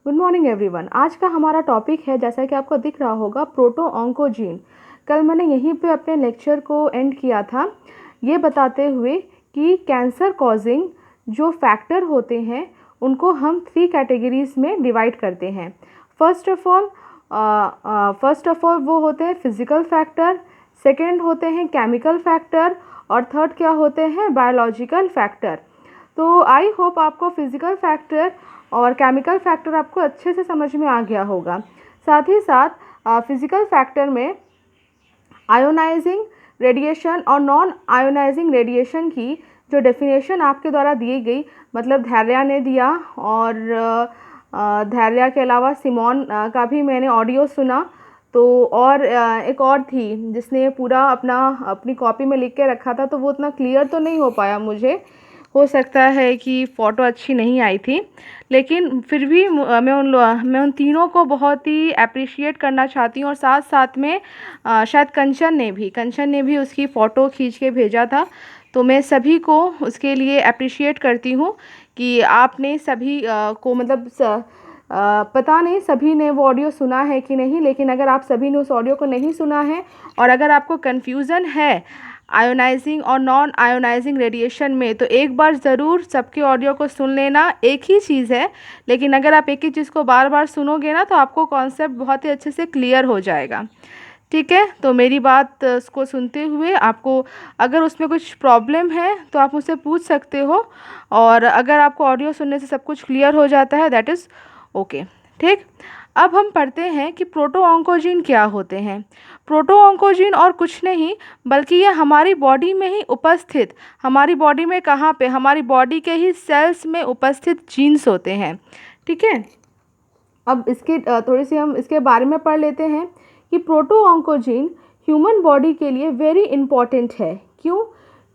Good morning everyone. आज का हमारा टॉपिक है, जैसा कि आपको दिख रहा होगा, प्रोटो ऑन्कोजीन। कल मैंने यहीं पे अपने लेक्चर को एंड किया था ये बताते हुए कि कैंसर कॉजिंग जो फैक्टर होते हैं उनको हम 3 कैटेगरीज में डिवाइड करते हैं। फर्स्ट ऑफ ऑल वो होते हैं फिजिकल फैक्टर, सेकेंड होते हैं केमिकल फैक्टर और थर्ड क्या होते हैं, बायोलॉजिकल फैक्टर। तो आई होप आपको फिजिकल फैक्टर और केमिकल फैक्टर आपको अच्छे से समझ में आ गया होगा। साथ ही साथ फिजिकल फैक्टर में आयोनाइजिंग रेडिएशन और नॉन आयोनाइजिंग रेडिएशन की जो डेफिनेशन आपके द्वारा दी गई, मतलब धैर्या ने दिया, और धैर्या के अलावा सिमोन का भी मैंने ऑडियो सुना। तो और एक और थी जिसने पूरा अपनी कॉपी में लिख के रखा था, तो वो उतना क्लियर तो नहीं हो पाया मुझे, हो सकता है कि फ़ोटो अच्छी नहीं आई थी, लेकिन फिर भी मैं उन तीनों को बहुत ही अप्रिशिएट करना चाहती हूँ। और साथ साथ में शायद कंचन ने भी उसकी फ़ोटो खींच के भेजा था। तो मैं सभी को उसके लिए अप्रिशिएट करती हूँ कि आपने सभी को, मतलब पता नहीं सभी ने वो ऑडियो सुना है कि नहीं, लेकिन अगर आप सभी ने उस ऑडियो को नहीं सुना है और अगर आपको कन्फ्यूज़न है आयोनाइजिंग और नॉन आयोनाइजिंग रेडिएशन में, तो एक बार ज़रूर सबके ऑडियो को सुन लेना। एक ही चीज़ है, लेकिन अगर आप एक ही चीज़ को बार बार सुनोगे ना, तो आपको कॉन्सेप्ट बहुत ही अच्छे से क्लियर हो जाएगा। ठीक है, तो मेरी बात को सुनते हुए आपको अगर उसमें कुछ प्रॉब्लम है तो आप मुझसे पूछ सकते हो, और अगर आपको ऑडियो सुनने से सब कुछ क्लियर हो जाता है, दैट इज़ ओके। ठीक, अब हम पढ़ते हैं कि प्रोटो ऑन्कोजीन क्या होते हैं। प्रोटो ऑन्कोजीन और कुछ नहीं बल्कि ये हमारी बॉडी में ही उपस्थित, हमारी बॉडी में कहाँ पे, हमारी बॉडी के ही सेल्स में उपस्थित जीन्स होते हैं। ठीक है, अब इसके थोड़ी सी हम इसके बारे में पढ़ लेते हैं कि प्रोटो ऑन्कोजीन ह्यूमन बॉडी के लिए वेरी इम्पॉर्टेंट है। क्यों?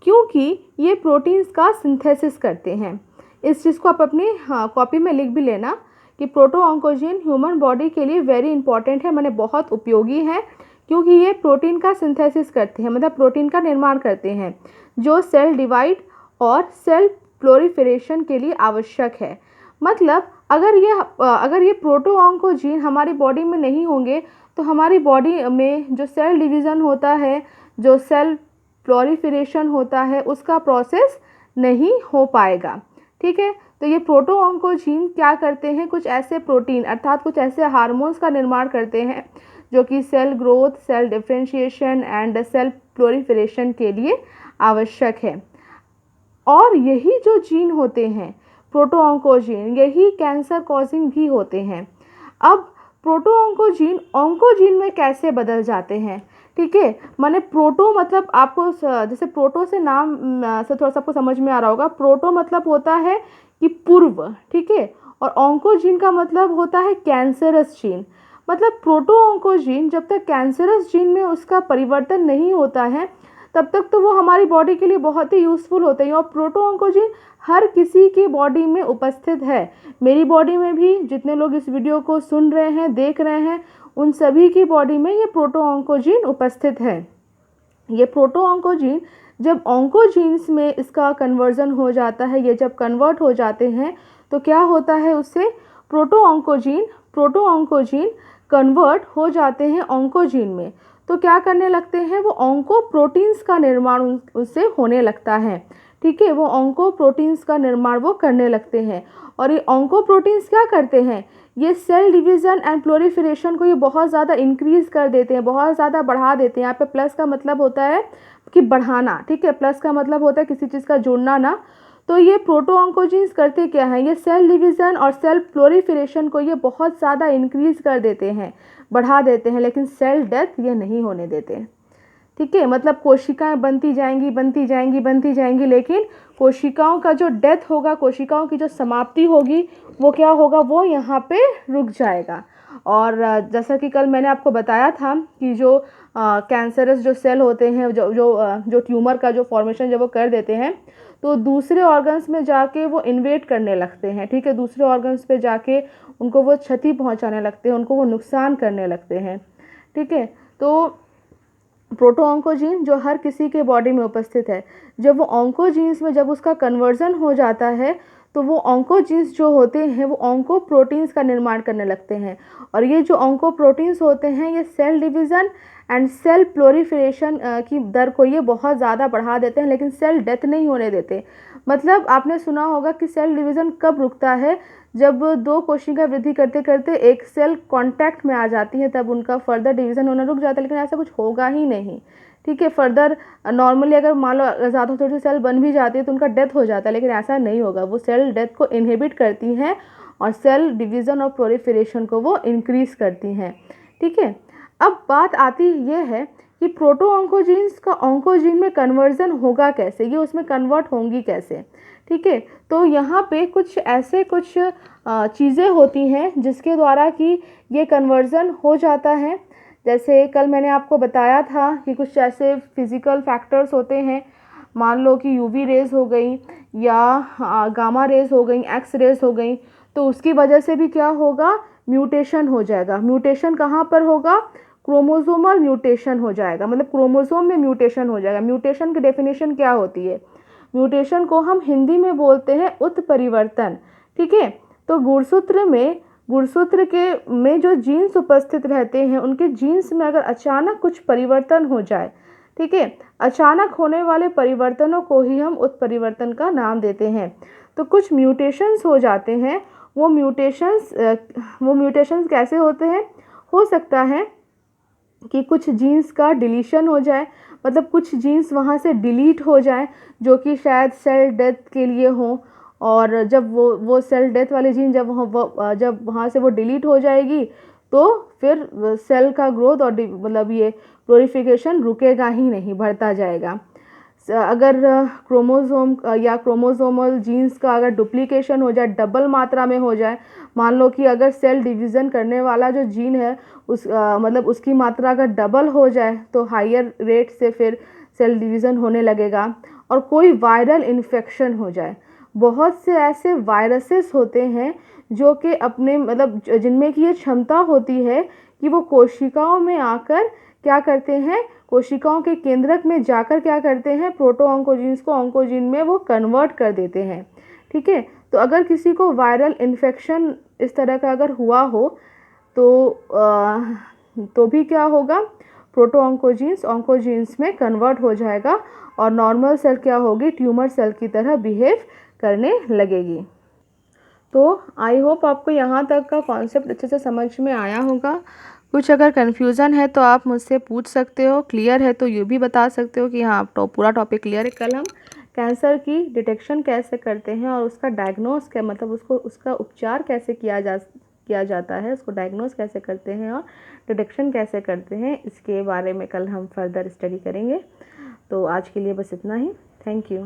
क्योंकि ये प्रोटीन्स का सिंथेसिस करते हैं। इस चीज़ को आप अपनी कॉपी में लिख भी लेना कि प्रोटो ऑन्कोजीन ह्यूमन बॉडी के लिए वेरी इंपॉर्टेंट है, माने बहुत उपयोगी है, क्योंकि ये प्रोटीन का सिंथेसिस करते हैं, मतलब प्रोटीन का निर्माण करते हैं, जो सेल डिवाइड और सेल प्लोरीफरेशन के लिए आवश्यक है। मतलब अगर ये प्रोटो ऑन्कोजीन हमारी बॉडी में नहीं होंगे तो हमारी बॉडी में जो सेल डिवीज़न होता है, जो सेल प्लोरीफरेशन होता है, उसका प्रोसेस नहीं हो पाएगा। ठीक है, तो ये प्रोटो ऑन्कोजीन क्या करते हैं, कुछ ऐसे प्रोटीन अर्थात कुछ ऐसे हार्मोन्स का निर्माण करते हैं जो कि cell growth, cell differentiation and cell proliferation के लिए आवश्यक है। और यही जो जीन होते हैं प्रोटो ऑन्कोजीन, यही कैंसर कॉजिंग भी होते हैं। अब प्रोटो ऑन्कोजीन ऑन्कोजीन में कैसे बदल जाते हैं? ठीक है, माने प्रोटो मतलब आपको जैसे प्रोटो से नाम से थोड़ा सा आपको समझ में आ रहा होगा, प्रोटो मतलब होता है कि पूर्व, ठीक है, और ऑन्कोजीन का मतलब होता है कैंसरस जीन। मतलब प्रोटो ऑन्कोजीन जब तक कैंसरस जीन में उसका परिवर्तन नहीं होता है तब तक तो वो हमारी बॉडी के लिए बहुत ही यूज़फुल होते हैं। और प्रोटो ऑन्कोजीन हर किसी की बॉडी में उपस्थित है, मेरी बॉडी में भी, जितने लोग इस वीडियो को सुन रहे हैं, देख रहे हैं, उन सभी की बॉडी में ये प्रोटो ऑन्कोजीन उपस्थित है। ये प्रोटो ऑन्कोजीन जब ऑन्कोजीन्स में इसका कन्वर्जन हो जाता है, ये जब कन्वर्ट हो जाते हैं तो क्या होता है, उससे प्रोटो ऑन्कोजीन कन्वर्ट हो जाते हैं ऑन्कोजीन में। तो क्या करने लगते हैं, वो ऑन्को प्रोटीन्स का निर्माण उससे होने लगता है। ठीक है, वो ऑन्को प्रोटीन्स का निर्माण वो करने लगते हैं। और ये ऑन्को प्रोटीन्स क्या करते हैं, ये सेल डिवीज़न एंड प्लोरीफरेशन को ये बहुत ज़्यादा इंक्रीज़ कर देते हैं, बहुत ज़्यादा बढ़ा देते हैं। यहाँ पे प्लस का मतलब होता है कि बढ़ाना, ठीक है, प्लस का मतलब होता है किसी चीज़ का जुड़ना ना। तो ये प्रोटो ऑन्कोजीन्स करते क्या हैं, ये सेल डिवीज़न और सेल प्लोरीफरेशन को ये बहुत ज़्यादा इंक्रीज़ कर देते हैं, बढ़ा देते हैं, लेकिन सेल डेथ ये नहीं होने देते। ठीक है, मतलब कोशिकाएं बनती जाएंगी, लेकिन कोशिकाओं का जो डेथ होगा, कोशिकाओं की जो समाप्ति होगी, वो क्या होगा, वो यहाँ पे रुक जाएगा। और जैसा कि कल मैंने आपको बताया था कि जो कैंसरस जो सेल होते हैं, जो ट्यूमर का जो फॉर्मेशन जब वो कर देते हैं तो दूसरे ऑर्गन्स में जाके वो इन्वेट करने लगते हैं। ठीक है, दूसरे ऑर्गन्स पे जाके उनको वो क्षति पहुंचाने लगते हैं, उनको वो नुकसान करने लगते हैं। ठीक है, तो प्रोटो ऑन्कोजीन जो हर किसी के बॉडी में उपस्थित है, जब वो ऑन्कोजीन्स में जब उसका कन्वर्जन हो जाता है तो वो ऑन्कोजीन्स जो होते हैं वो ऑन्कोप्रोटीन्स का निर्माण करने लगते हैं, और ये जो ऑन्कोप्रोटीन्स होते हैं ये सेल डिवीज़न एंड सेल प्लोरीफरेशन की दर को ये बहुत ज़्यादा बढ़ा देते हैं, लेकिन सेल डेथ नहीं होने देते। मतलब आपने सुना होगा कि सेल डिवीज़न कब रुकता है, जब दो कोशिका वृद्धि करते करते एक सेल कांटेक्ट में आ जाती है, तब उनका फर्दर डिवीज़न होना रुक जाता है, लेकिन ऐसा कुछ होगा ही नहीं। ठीक है, फर्दर नॉर्मली अगर मान लो ज़्यादा थोड़ी सी सेल बन भी जाती है तो उनका डेथ हो जाता है, लेकिन ऐसा नहीं होगा। वो सेल डेथ को इनहिबिट करती हैं और सेल डिवीज़न और प्लोरीफरेशन को वो इंक्रीज़ करती हैं। ठीक है, अब बात आती ये है कि प्रोटो ऑन्कोजीन्स का ऑन्कोजीन में कन्वर्जन होगा कैसे, ये उसमें कन्वर्ट होंगी कैसे। ठीक है, तो यहाँ पे कुछ ऐसे कुछ चीज़ें होती हैं जिसके द्वारा कि ये कन्वर्जन हो जाता है। जैसे कल मैंने आपको बताया था कि कुछ ऐसे फिज़िकल फैक्टर्स होते हैं, मान लो कि यूवी रेज़ हो गई या गामा रेज़ हो गई, एक्स रेज़ हो गई, तो उसकी वजह से भी क्या होगा, म्यूटेशन हो जाएगा। म्यूटेशन कहाँ पर होगा, क्रोमोसोमल म्यूटेशन हो जाएगा, मतलब क्रोमोसोम में म्यूटेशन हो जाएगा। म्यूटेशन की डेफिनेशन क्या होती है, म्यूटेशन को हम हिंदी में बोलते हैं उत्परिवर्तन। ठीक है, तो गुणसूत्र के में जो जीन्स उपस्थित रहते हैं, उनके जीन्स में अगर अचानक कुछ परिवर्तन हो जाए, ठीक है, अचानक होने वाले परिवर्तनों को ही हम उत्परिवर्तन का नाम देते हैं। तो कुछ म्यूटेशंस हो जाते हैं, वो म्यूटेशंस कैसे होते हैं, हो सकता है कि कुछ जीन्स का डिलीशन हो जाए, मतलब कुछ जीन्स वहाँ से डिलीट हो जाए जो कि शायद सेल डेथ के लिए हो, और जब वो सेल डेथ वाली जीन जब वहाँ से वो डिलीट हो जाएगी तो फिर सेल का ग्रोथ और मतलब ये प्लोरिफिकेशन रुकेगा ही नहीं, बढ़ता जाएगा। अगर क्रोमोसोम या क्रोमोसोमल जीन्स का अगर डुप्लीकेशन हो जाए, डबल मात्रा में हो जाए, मान लो कि अगर सेल डिवीज़न करने वाला जो जीन है मतलब उसकी मात्रा अगर डबल हो जाए तो हायर रेट से फिर सेल डिवीज़न होने लगेगा। और कोई वायरल इन्फेक्शन हो जाए, बहुत से ऐसे वायरसेस होते हैं जो कि अपने मतलब जिनमें कि ये क्षमता होती है कि वो कोशिकाओं में आकर क्या करते हैं, कोशिकाओं के केंद्रक में जाकर क्या करते हैं, प्रोटो ऑन्कोजीन्स को ऑन्कोजीन में वो कन्वर्ट कर देते हैं। ठीक है, तो अगर किसी को वायरल इन्फेक्शन इस तरह का अगर हुआ हो तो भी क्या होगा, प्रोटो ऑन्कोजीन्स में कन्वर्ट हो जाएगा और नॉर्मल सेल क्या होगी, ट्यूमर सेल की तरह बिहेव करने लगेगी। तो आई होप आपको यहाँ तक का कॉन्सेप्ट अच्छे से समझ में आया होगा। कुछ अगर कन्फ्यूज़न है तो आप मुझसे पूछ सकते हो, क्लियर है तो ये भी बता सकते हो कि हाँ तो पूरा टॉपिक क्लियर है। कल हम कैंसर की डिटेक्शन कैसे करते हैं और उसका डायग्नोस क्या, मतलब उसका उपचार कैसे किया जाता है, उसको डायग्नोस कैसे करते हैं और डिटेक्शन कैसे करते हैं, इसके बारे में कल हम फर्दर स्टडी करेंगे। तो आज के लिए बस इतना ही। Thank you.